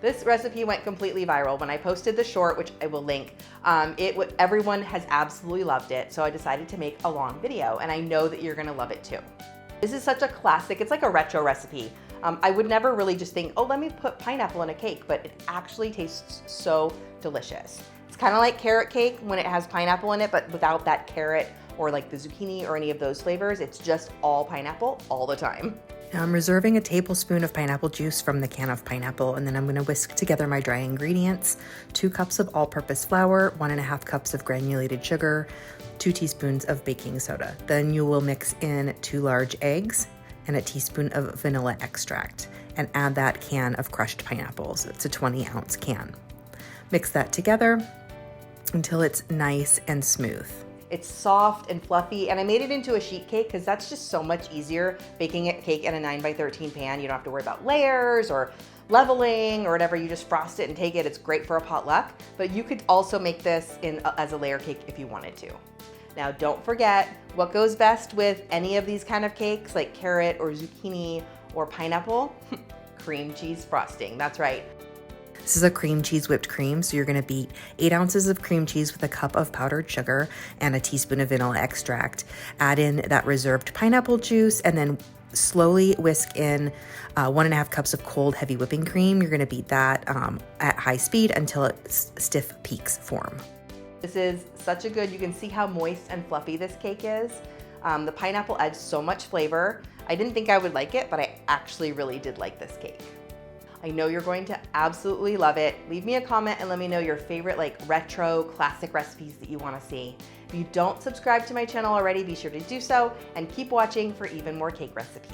This recipe went completely viral. When I posted the short, which I will link, everyone has absolutely loved it. So I decided to make a long video, and I know that you're gonna love it too. This is such a classic, it's like a retro recipe. I would never really just think, oh, let me put pineapple in a cake, but it actually tastes so delicious. It's kind of like carrot cake when it has pineapple in it, but without that carrot or like the zucchini or any of those flavors. It's just all pineapple all the time. Now I'm reserving a tablespoon of pineapple juice from the can of pineapple, and then I'm gonna whisk together my dry ingredients, 2 cups of all-purpose flour, 1.5 cups of granulated sugar, 2 teaspoons of baking soda. Then you will mix in 2 large eggs and a teaspoon of vanilla extract, and add that can of crushed pineapples. It's a 20-ounce can. Mix that together until it's nice and smooth. It's soft and fluffy, and I made it into a sheet cake because that's just so much easier baking a cake in a 9x13 pan. You don't have to worry about layers or leveling or whatever. You just frost it and take it. It's great for a potluck, but you could also make this as a layer cake if you wanted to. Now, don't forget what goes best with any of these kind of cakes like carrot or zucchini or pineapple? Cream cheese frosting, that's right. This is a cream cheese whipped cream, so you're gonna beat 8 ounces of cream cheese with a cup of powdered sugar and a teaspoon of vanilla extract. Add in that reserved pineapple juice, and then slowly whisk in 1.5 cups of cold heavy whipping cream. You're gonna beat that at high speed until stiff peaks form. This is such a good, you can see how moist and fluffy this cake is. The pineapple adds so much flavor. I didn't think I would like it, but I actually really did like this cake. I know you're going to absolutely love it. Leave me a comment and let me know your favorite like retro classic recipes that you want to see. If you don't subscribe to my channel already, be sure to do so and keep watching for even more cake recipes.